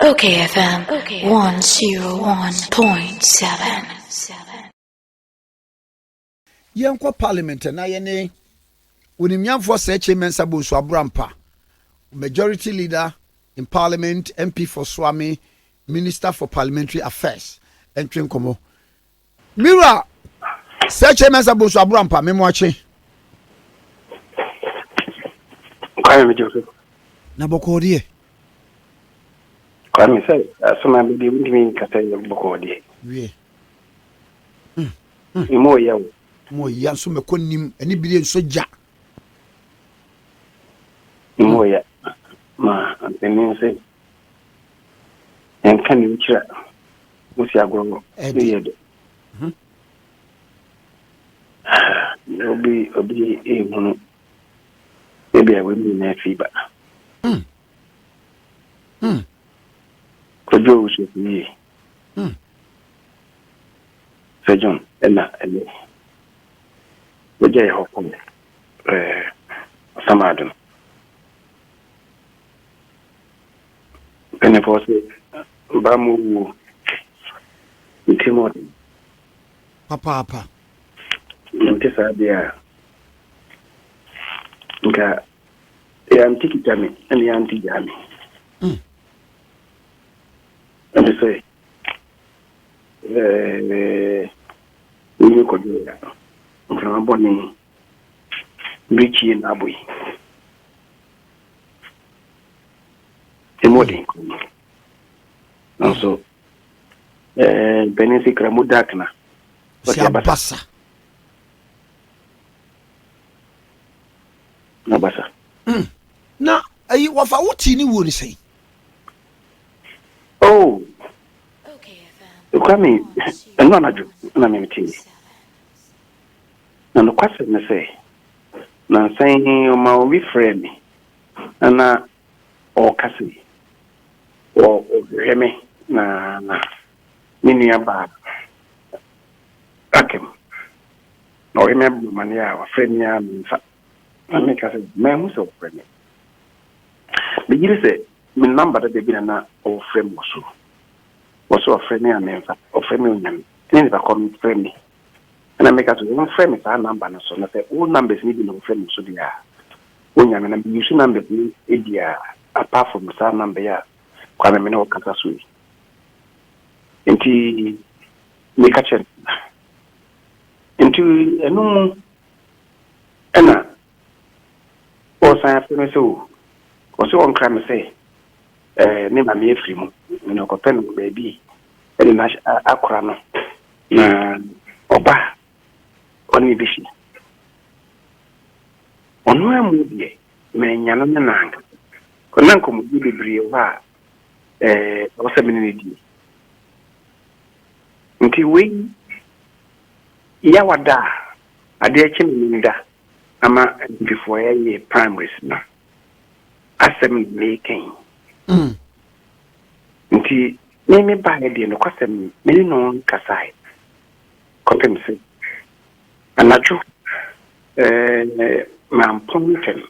Okay, FM 101.7. Yanko Parliament na yene unimnyamfo seche mensa bonsu abrampa majority leader in Parliament, MP for Swami, Minister for Parliamentary Affairs entry komo Mira seche mensa bonsu abrampa memwache Kwame me Joseph. na bokodie Kwame say asoma bi di ndimi kasa ye bokodie. wie Imo yawo. mo yanso mekonim ani bile nso ja Imo ya. Ma anteni say en kan ni kira. Musi agoro. Yedo. Obi hunu. Ebi awe mi na fiba. Kojo usu yi. Sejon ena ele. Oje hokom. Samadun. Kene fose ba mu Timothy. papa Ntisa dia. Nka ya antikitami, ani antijami. And say we could do that. From Bonnie Richie and Abui. Timothy. Also, Benesi Kramudakna. Siabasa Nabasa. na ayi wafa wuti ni wo ni sei Oh, Okay, FM Kwame, and one of you, and the question is say, now saying my we friend me, and or Cassie, or Remy, na mini about Akim. No, remember, mania, or friend me, I make us a man who's so friendly. But you say, my number that they be an old friend was so a friend me, and or friend me, never call me friend me. And I make us one friend is our number, and so I say, all numbers need no friend, so they are. When you're going to use numbers, apart from the number, yeah, Kwame me no Katasui. Into make a check. Into a no, and or sign for me so. Or so on crime say, name a mere free, you know, compend baby, and Nash Akrano. Oba, only vision. On where movie, men yanan and nang. Conanco would be brave, or 7 minutes. Until we Yawada, a dear Chiminda, ama before a primaries now. Assembly making. Nti me ba de no kwasem me no kasai kompense anajo man ponten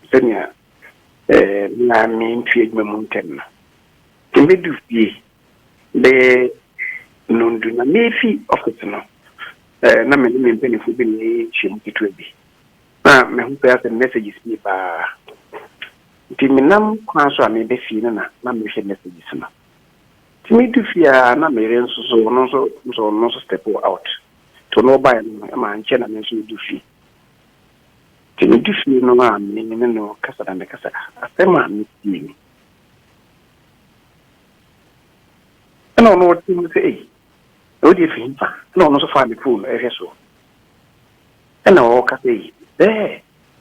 senya na me ntue me monten na me du fie be no ndu na me fi office no na me mpenifu bi ni chimkitu bi na me hu pe messages bi ba Timinam Kwanso me be fi na me hwe messages na. Timi du fi na me ren so step out. To no buy ma nche na me so du fi. Timi du fi no ma me no kasa da me kasa. Asema me ti. No timi say o di fi fa. No so fa me phone e hwe so. Na o ka say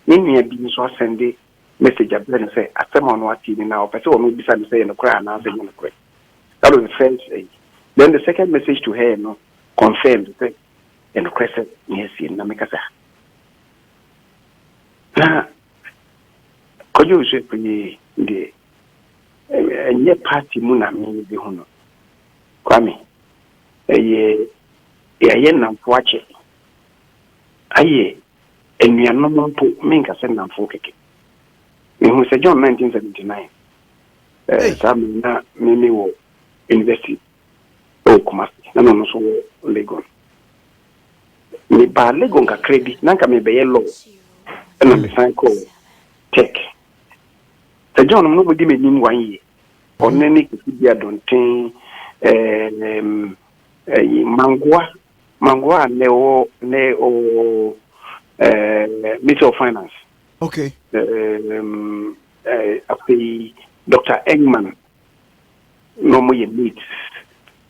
ni me bi so send message and say, I said, on what you now, but so maybe some say in the crowd now, saying the crowd. That was the first thing. Then the second message to her, no, confirmed, say, and requested, yes, in Namikasa. Now, could you say, the and yet party Muna means the Huno. Kwame, a yen and watch it. Aye, and we are no more to make a send them for kicking. In John 1979, Sam na me wo university o Kumasi na no so Legon me ba Legon ka credit na nka me be yellow na me san ko tech the John no bodi me nim 1 year onene ki bia donten mangwa ne o Minister of Finance. Okay. After Dr. Engman, no more meet.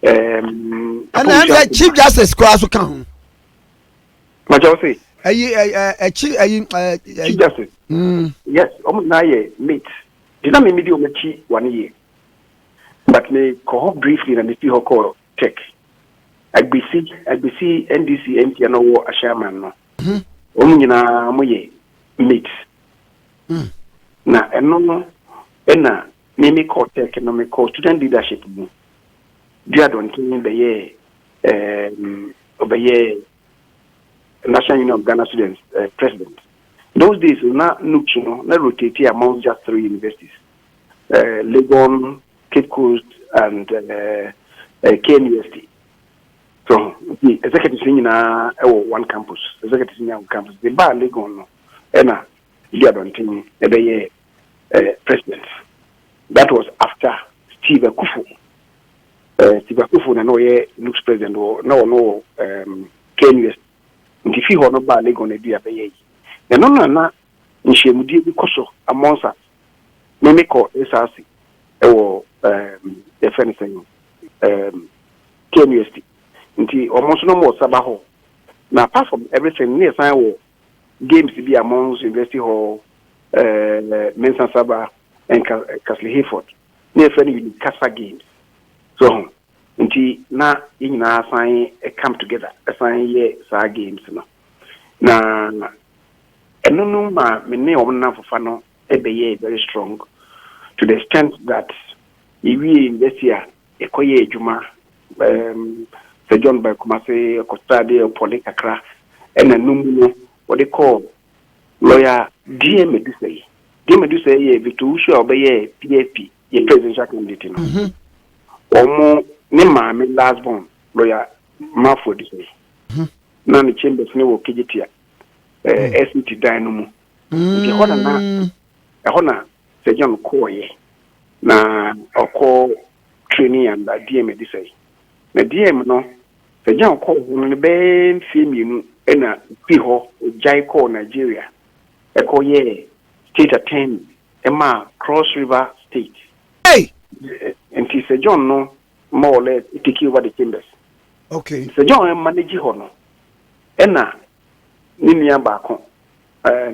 And I'm the Chief Justice Cross account. What you say? Chief Justice. Yes, na ye meet. Did not meet you 1 year. But me call briefly and me see how call check. agbisi NDC MP na wo ashaman no nyina moye meet na eno no na me call tech no me call student leadership mu dia don kin be ye obeye National Union of Ghana Students president. Those days na nuchino na rotate among just 3 universities, Legon, Cape Coast and KNUST. So the executive in one campus, executive in one campus. The bar Legon no, ena dia don tin ebeye president. That was after Steve Akufu. Steve Akufu na no ye looks president or no KNUST. Nti fi ho no bar Legon ebia beye. Na no na nhemudie bi koso amonsa. Me call SRC ewo the fencing KNUST. Nti almost no more sabaho. Now apart from everything, near sign war games to be amongst University Hall, Mensa Saba and Castle Hayford. Near friendly Casper games. So nti na ina sign come together. Assign ye sa games no. Na eno ma me ne omna fofano ebeye very strong to the extent that if we invest here ekoye ejuma the John by Kumasi Kostadi or Polikakra and a number what they call lawyer DM Medusay. DM Medusay, Vitusha obey PAP, a presidential candidate. Or more, Nima, my last born, lawyer Marford. None the chambers no Kijitia, SCT Dynamo. The honor, the John Koye, na or call training and DM Medusay. Na DM no the young call on the Ben Fim in a Piho, Jaiko, Nigeria. A Koye state attend Emma Cross River State. Hey! And tis a John no more or less take over the chambers. Okay. The John manage hono. Enna Ninia Bako,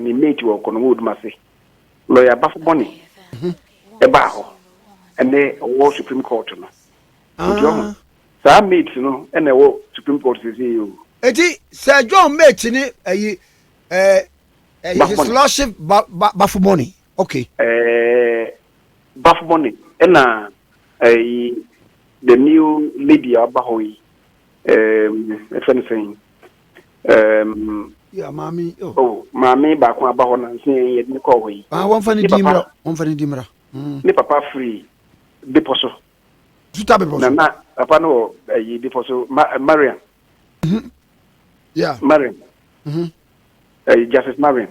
ni mate work on Wood Massey. Lawyer Buff Bonnie, a baho, and they war Supreme Court. No. That meets no and the Supreme Court is you. Eti Sir John mate ni his lordship Bafuboni. Okay. Bafuboni and the new lady Abahoi if anything yeah mami mami back one Abahon and saying you call we one funny dimra ni papa free deposit na papa no deposit Marian yeah Marian Justice Marian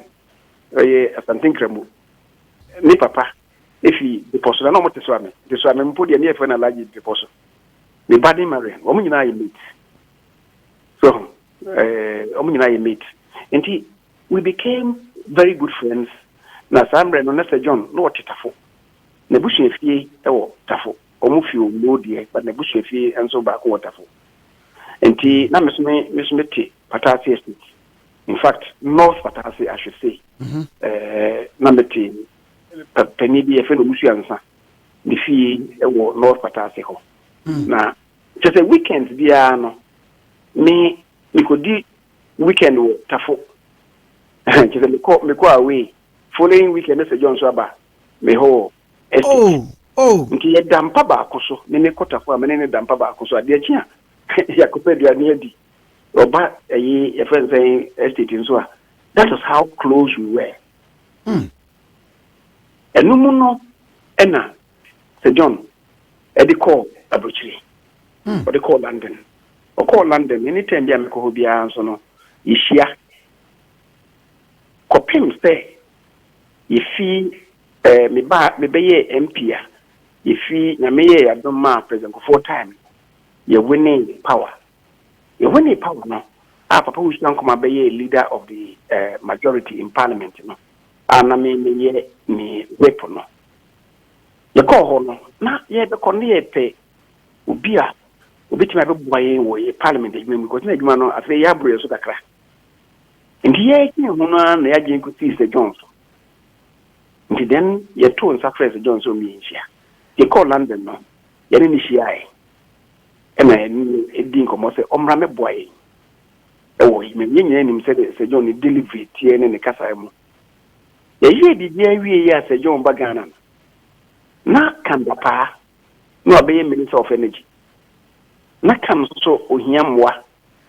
something kremu ni papa if he deposit na mo teswame mpo de na efe na large deposit the body Marian wo nyina yi meet so meet and we became very good friends na sambre no Sir John no tetafo na busu efie ewo tafo omufio no die but na busu efie enso ba ko tafo enti na mesumete Patasi Estate, in fact North Patasi I should say na meti penidi efe no busu ansa the fee ewo North Patasi ho na just a weekend dia no me could do weekend wo tafo just me ko away following weekend Sir John Swaba me ho nti ye dampa ba akoso me kotafo a me ne dampa ba akoso ade achia yakopedua ne adi oba ye friend saying estate nso a that is how close we were enumuno ena Sir John, Eddie call Abuchiri. What they call London. Or call London, anytime you go be answer no, Ishia. Copim say, if he me be MP, if he na me I don't mind President 4 times, you're winning power. You're winning power now. Papa who's young come be leader of the majority in parliament, you know. And I mean me weapon no. You call no, na ye be konne pay ubia obitima be boye wo ye parliament edwuma because na edwuma no afi ya bro so kakra. Ndi ye kin ho no na ya gyen kuti Sir John so. Ndi den ye to nsa Sir John so mi nhia. Ye call London no. Ye ni nhia ai. E na edin komo se omra me boye. Ewo me nyenya nim se Sir John delivery tie ne kasa mu. Ye di dia wie ya Sir John bagana na kamba pa no be minister of energy na kam so ohiamwa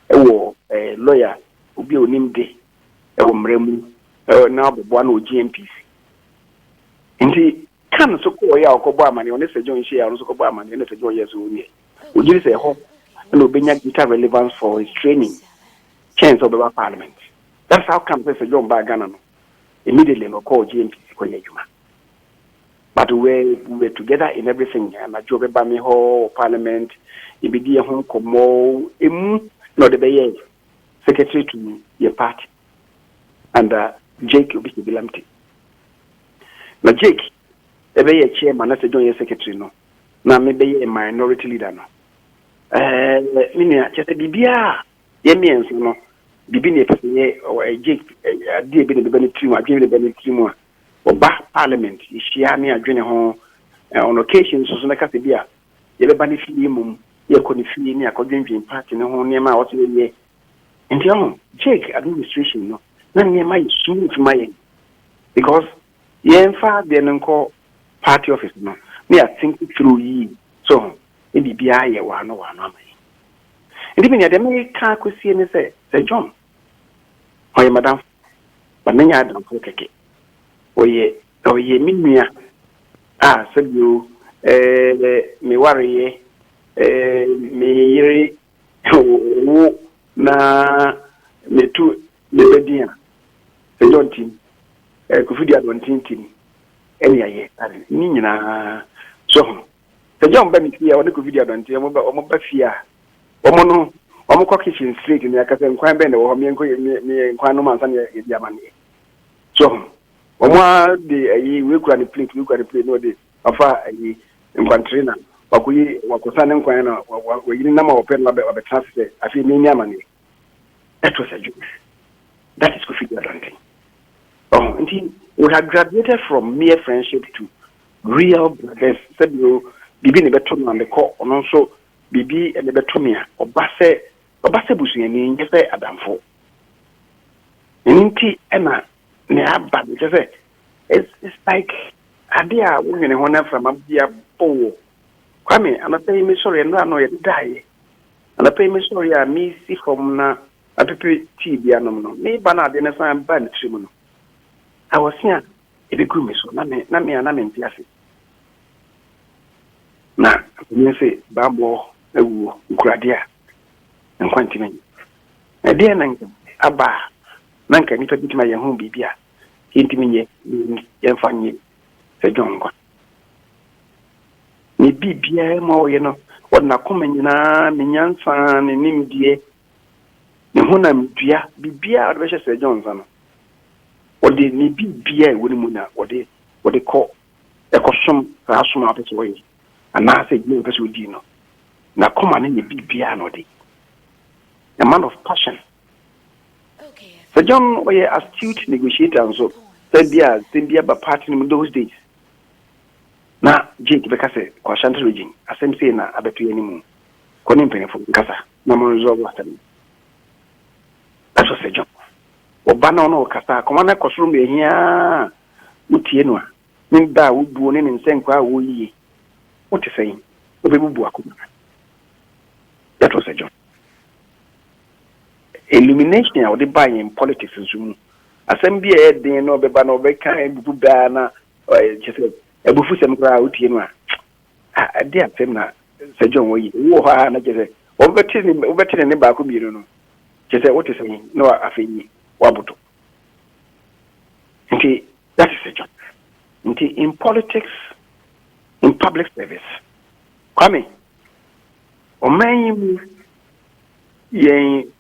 ewo lawyer obi onimde ewo mremu na obobo na GMPC nti kan so ko ya okobo amane one Sir John share no so kobo amane ne Sir John yeso oni ojiri se ho na obenya greater relevance for his training chance of the parliament. That's how come Sir John bagana no immediately no call GMPC ko yejuma. But we were together in everything. And I joke about me whole parliament. It be a home como no the bay secretary to your party. And Jake will be Bilamti. Now Jake, a bay chairman, that's a joint secretary no. Now maybe a minority leader no. Minia just a bibia. Yemians no. Bibini or a Jake a dear bit of the benefit, I give the benefit. Oba parliament ishia ne adwene ho on occasions so na kase bia ye beba ne fie mum ye ko ne fie ne akodwenwen party ne ho ne ma wo se ye enti on Jake administration no na ne ma yi smooth my because ye mfa de nko party office no me I think through yi so e bibia ye wa no amai enti me ne de me ka kosie ne se Sir John oye madam ba me nya adam ko keke oye minua sebio me wareye me yiri wo na metu lebedia Sir John team kufidi adontin team eni aye ni nyina so Sir John ba mi fia woni kufidi adontin mo ba fia omo no omo ko kitchen street ni akase nkwan be ne wo me nkwan no mansa ne ye diamane so Omwa de ayi we kura the plate no de afa ayi nkwantrina wakuyi wakosane nkwan na wayini na ma open la be transfer afi ni amane that was a joke. That is Kofi Adontin. Until we had graduated from mere friendship to real brothers. Said you bibi ne beto on the call on also bibi and the betomia obase busu ni nyese adamfo nti ena ne aba because it's like idea we ne hona from abia po kwame anapay me sorry no ano ye die anapay me sorry a me si from na apepe ti bia no no me ba na de ne san ba ne trimu no I was here e be gumi so na me ntiase na me say babo ewu nkurade a nkwanti e de na aba nanka nipa bitima ye ho bibia intimi nye yemfanye Sir John kwa ni bibia mo ye no wona koma nyina me nyansa ne nimdie ne hona mdua bibia o be Sir John za no odi ni bibia woni mu na odi ko ekosom rasoma apese we ana se gbe pese odi no na koma ne bibia no di a man of passion. Sir John was an astute negotiator and so said there by party in those days. Now Jake because Kwashanti region asem say na abetu animu konim penefo nkasa na mo resolve wasem. That was Sir John. Obana no kasa komana kosoro me hia utie no a nimba wuduo ne nsenkwa wo yie wote sei obebubu akoma. That was Sir John. Illumination or the buy in politics is assembly no beba no be kan bubu ba na just a bufu sem kra utie no a dia temna se John wo yi wo ha na jese obetini ne ba ko biru no jese what is saying no afenyi wabuto nti that is a job nti in politics in public service kwame oman yen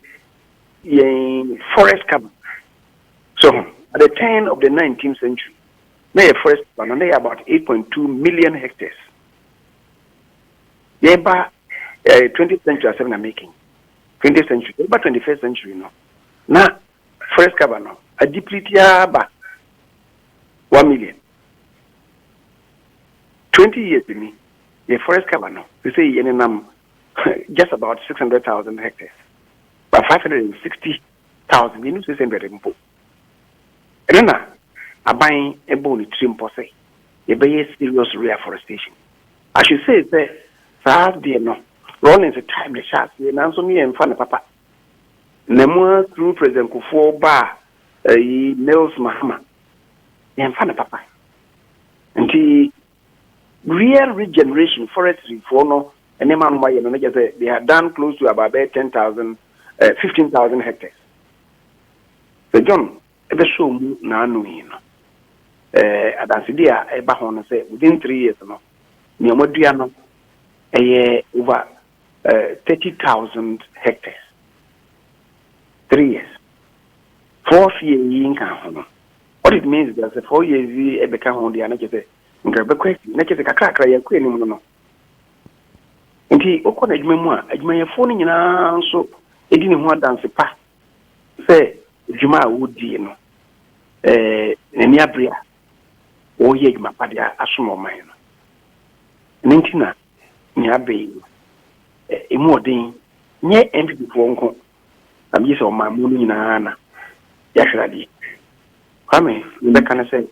forest cover so at the turn of the 19th century na forest cover na about 8.2 million hectares yeba 20th century as na making 20th century yeba 21st century no na forest cover no a depletia ba 1 million 20 years in the forest cover no we say yen just about 600,000 hectares but 560,000 you know 600 mpo and na aban ebo ni trim po say e be serious reforestation I should say that saa de no rolling the time the shots we na so me en fa na papa na mo through president Kufuor ba Nels Mahama en fa na papa nti real regeneration forestry for no and them man why no just they have done close to about 10,000 15,000 hectares so John ebe show mu na anu yin no adanse dia e ba ho no say within 3 years no ni amadua no over 30,000 hectares 3 years 4 years yin kan ho no what it means is that 4 years e be kan ho dia na just ngrabe kwesi na just kakra ya kwani mu no nti okọ na adwuma mu a adwuma yefo no nyina so edi ne ho adanse pa se adwuma a wodi no nani abria o ye adwuma pa dia asomo man no ntina ni abe emu odin nye MPP fo nko am yi so ma mu no nyina na ya hwrade kwame ne kana se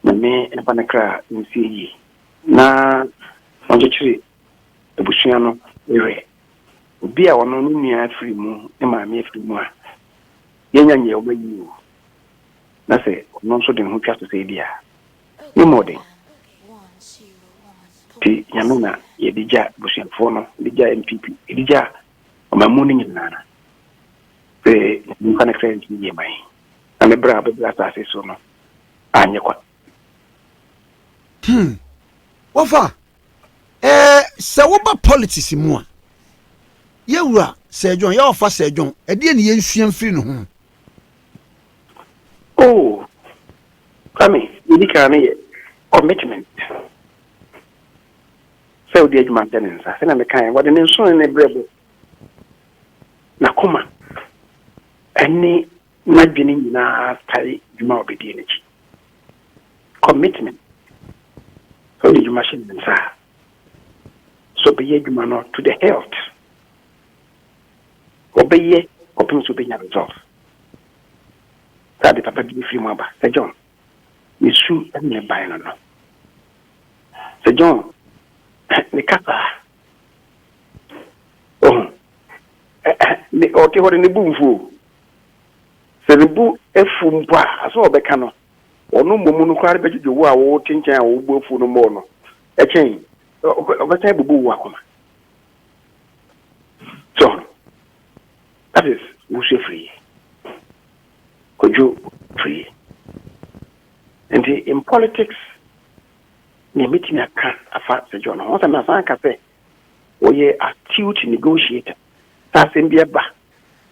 me e pa na kra nsi yi na onje chiri ebusua no ere obi a wono no nua afiri mu e ma me afiri mu a yenya nye obayi o na se no so de ho twa so se dia ni modern ti nyamuna ye dija busianfo no dija MPP dija omamuni nyinana pe nkana kredi ye mai ame bra ta se so no anye kwa wafa se wo ba politics mu a yewura se John ya ofa se John e de ne yensua mfiri no ho oh kame idika ne commitment so the adwuma den nsa se na me kan what ne nso ne brebo na koma ani madwene nyina tare dwuma obedi n'echi commitment so the adwuma shin nsa so be adwuma no to the health obeye opin so be nya result that the papa give free maba Sir John Misu and buy no Sir John ni kapa ni oke hore ni bumfu se ni bu efu mpa aso obeka no onu momu no kware bejuju wo a wo tinchen a wo bu efu no mo no echen obeka bubu wo akoma so that is we free kojo free and in politics ni meeting aka afa Sir John won say na san ka say oye astute negotiator sa sembia ba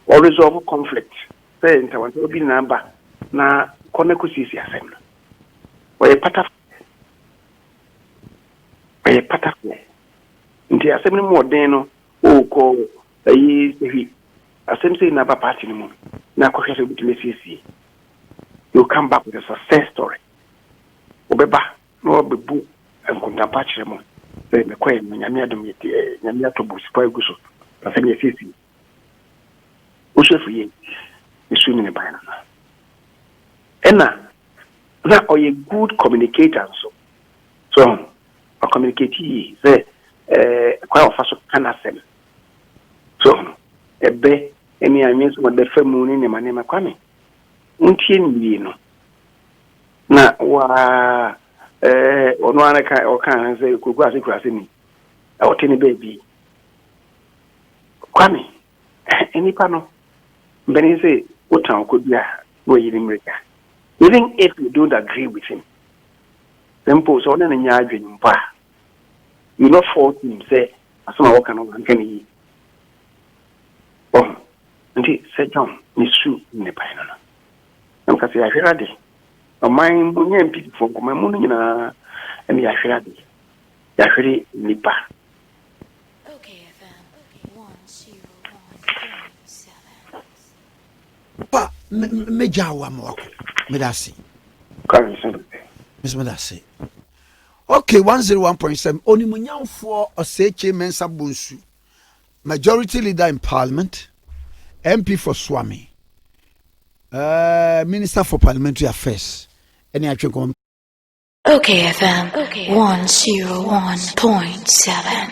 or resolve conflict say nta want obi na ba na koneko sisi asem no oye pata nti asem ni mo den no o ko ayi sehi asem say na ba party ni mo na ko hwese bitime sisi you come back with a success story obeba no bebu enkunta pa kire mo se me kwa nyame adom yeti nyame atobu sipa eguso asem ye sisi o shefu ye isu ni ba na ena na oye good communicator so a communicate say kwa ofaso kana sem so ebe eni ameso mo de famu ni ne manema kwame untie ni no na wa ono ana ka o kan say kuku asikurase ni o tini baby kwame enipa no mbeni say utan kodua wo yiri mreka even if you don't agree with him simple so na nya adwen mpa you not fault him say asoma wo kan no kan yi nti say John ni su ni pa no am ka say ahwera de ọman bunye mpi fo ko mamu no nyina emi ahwera de yahwere nipa Okay, FM 101.7. Pa meja wa mo medasi. kan so Miss Medasi. Okay, 101.7 onimunyamfo oseche mensa bonsu. Majority leader in parliament, MP for Swami. Minister for Parliamentary Affairs. Any actual Okay, FM 101.7.